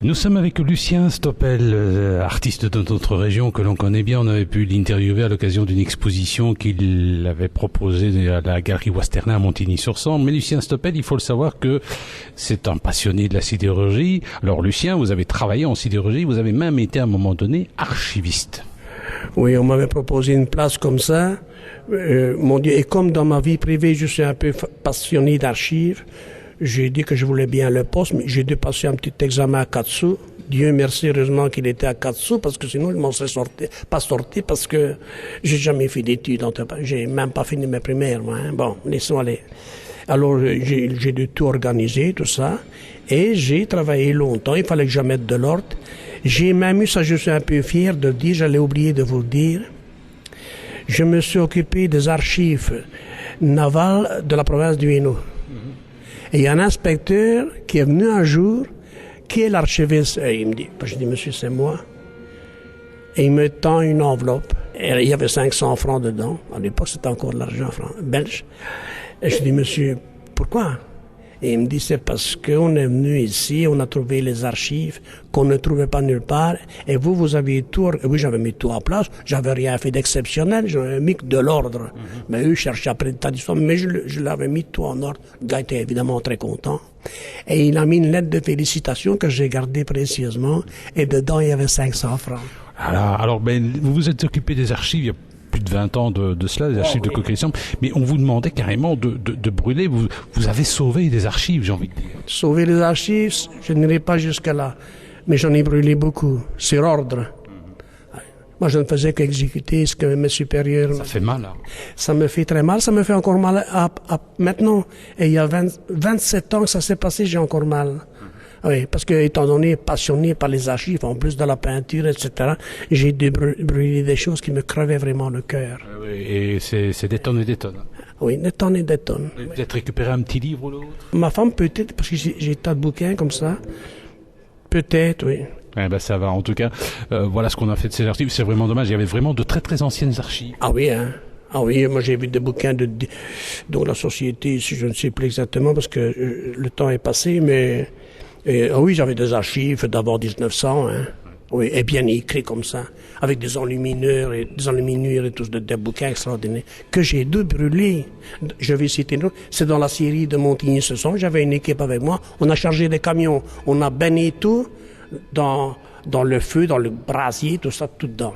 Nous sommes avec Lucien Stoppel, artiste de notre région que l'on connaît bien. On avait pu l'interviewer à l'occasion d'une exposition qu'il avait proposée à la Galerie Wasternain à Montigny-sur-Sambre. Mais Lucien Stoppel, il faut le savoir que c'est un passionné de la sidérurgie. Alors Lucien, vous avez travaillé en sidérurgie, vous avez même été à un moment donné archiviste. Oui, on m'avait proposé une place comme ça. Mon Dieu, et comme dans ma vie privée, je suis un peu passionné d'archives, j'ai dit que je voulais bien le poste, mais j'ai dû passer un petit examen à 4 sous. Dieu merci, heureusement qu'il était à 4 sous, parce que sinon je m'en serais pas sorti, parce que j'ai jamais fait d'études. J'ai même pas fini mes primaires, moi. Hein. Bon, laissons aller. Alors j'ai dû tout organiser, tout ça, et j'ai travaillé longtemps. Il fallait que je mette de l'ordre. J'ai même eu, ça je suis un peu fier de le dire, j'allais oublier de vous le dire, je me suis occupé des archives navales de la province du Hainaut. Et il y a un inspecteur qui est venu un jour, qui est l'archiviste. Et il me dit, je dis, monsieur, c'est moi. Et il me tend une enveloppe. Et il y avait 500 francs dedans. À l'époque, c'était encore de l'argent belge. Et je dis, monsieur, pourquoi? Et il me dit, c'est parce qu'on est venu ici, on a trouvé les archives qu'on ne trouvait pas nulle part. Et vous aviez tout... Oui, j'avais mis tout en place. J'avais rien fait d'exceptionnel. J'avais mis que de l'ordre. Mais eux cherchaient après des tas d'histoires. Mais je l'avais mis tout en ordre. Le gars était évidemment très content. Et il a mis une lettre de félicitations que j'ai gardée précieusement. Et dedans, il y avait 500 francs. Alors vous vous êtes occupé des archives il y a plus de 20 ans de cela, des archives de Coquelichambre, mais on vous demandait carrément de brûler. Vous avez sauvé des archives, j'ai envie de dire. Sauver les archives, je n'irai pas jusqu'à là, mais j'en ai brûlé beaucoup, sur ordre. Moi, je ne faisais qu'exécuter ce que mes supérieurs... Ça fait mal, hein. Ça me fait très mal, ça me fait encore mal maintenant. Et il y a 27 ans que ça s'est passé, j'ai encore mal. Oui, parce que, étant donné passionné par les archives, en plus de la peinture, etc., j'ai brûlé des choses qui me crevaient vraiment le cœur. Et c'est des tonnes et des tonnes. Oui, des tonnes et des tonnes. Vous avez récupéré un petit livre ou l'autre? Ma femme, peut-être, parce que j'ai tas de bouquins comme ça. Peut-être, oui. Ça va, en tout cas. Voilà ce qu'on a fait de ces archives. C'est vraiment dommage. Il y avait vraiment de très très anciennes archives. Ah oui, hein. Ah oui, moi j'ai vu des bouquins dont la société, je ne sais plus exactement, parce que le temps est passé, mais... oui, j'avais des archives d'avant 1900, hein. Oui, et bien écrit comme ça, avec des enluminures et tous des bouquins extraordinaires que j'ai dû brûler. Je vais citer une autre. C'est dans la série de Montigny-sur-Sambre. J'avais une équipe avec moi. On a chargé des camions. On a baigné tout dans le feu, dans le brasier, tout ça, tout dedans.